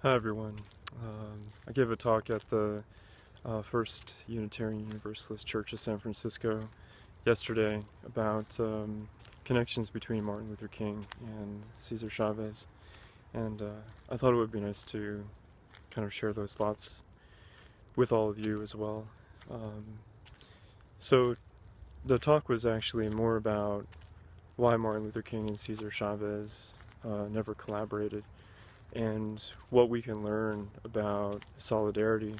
Hi everyone. I gave a talk at the First Unitarian Universalist Church of San Francisco yesterday about connections between Martin Luther King and Cesar Chavez, and I thought it would be nice to kind of share those thoughts with all of you as well. So the talk was actually more about why Martin Luther King and Cesar Chavez never collaborated, and what we can learn about solidarity,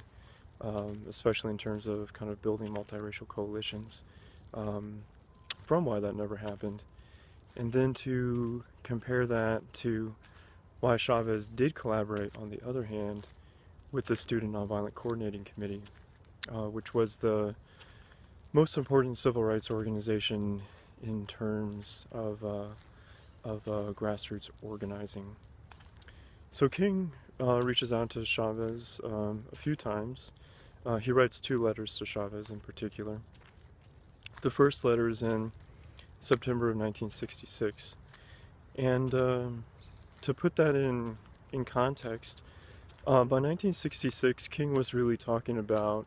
especially in terms of kind of building multiracial coalitions, from why that never happened. And then to compare that to why Chavez did collaborate, on the other hand, with the Student Nonviolent Coordinating Committee, which was the most important civil rights organization in terms of grassroots organizing. So King reaches out to Chavez a few times. He writes 2 letters to Chavez in particular. The first letter is in September of 1966. And to put that in context, by 1966, King was really talking about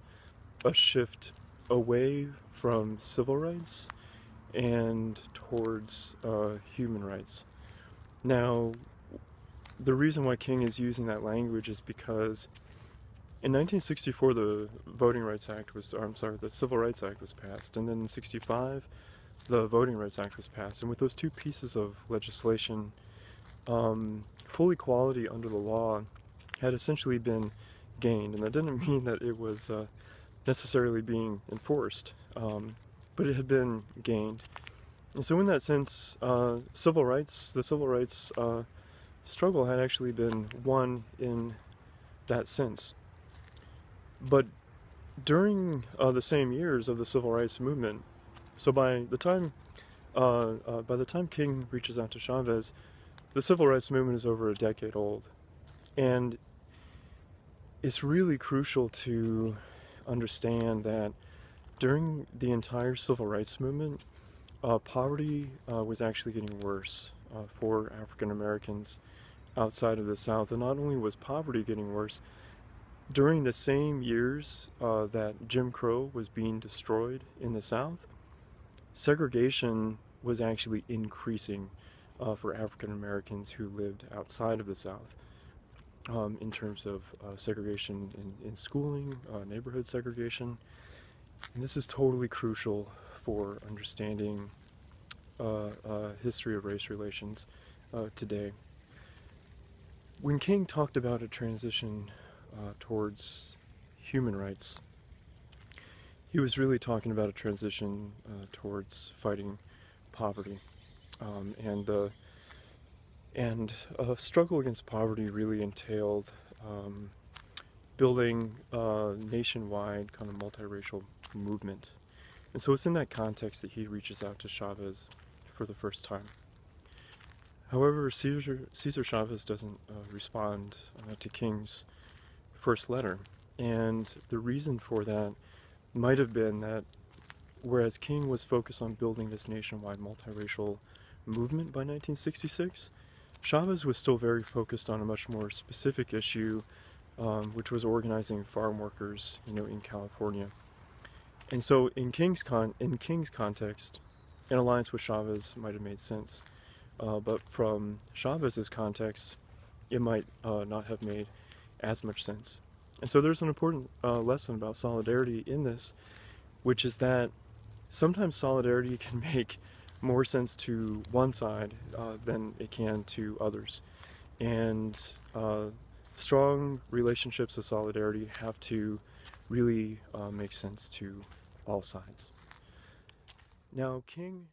a shift away from civil rights and towards human rights. Now, the reason why King is using that language is because in 1964 the the Civil Rights Act was passed, and then in 65 the Voting Rights Act was passed, and with those 2 pieces of legislation, full equality under the law had essentially been gained, and that didn't mean that it was necessarily being enforced, but it had been gained. And so in that sense, the civil rights struggle had actually been won in that sense. But during the same years of the civil rights movement, so by the time King reaches out to Chavez, the civil rights movement is over a decade old, and it's really crucial to understand that during the entire civil rights movement, poverty was actually getting worse for African Americans outside of the South. And not only was poverty getting worse, during the same years that Jim Crow was being destroyed in the South, segregation was actually increasing for African Americans who lived outside of the South, in terms of segregation in schooling, neighborhood segregation. And this is totally crucial for understanding history of race relations today. When King talked about a transition towards human rights, he was really talking about a transition towards fighting poverty, and a struggle against poverty really entailed building a nationwide kind of multiracial movement. And so it's in that context that he reaches out to Chavez for the first time. However, Cesar Chavez doesn't respond to King's first letter, and the reason for that might have been that whereas King was focused on building this nationwide multiracial movement by 1966, Chavez was still very focused on a much more specific issue, which was organizing farm workers, in California. And so in King's context, an alliance with Chavez might have made sense. But from Chavez's context, it might not have made as much sense. And so there's an important lesson about solidarity in this, which is that sometimes solidarity can make more sense to one side than it can to others. And strong relationships of solidarity have to really make sense to all sides. Now, King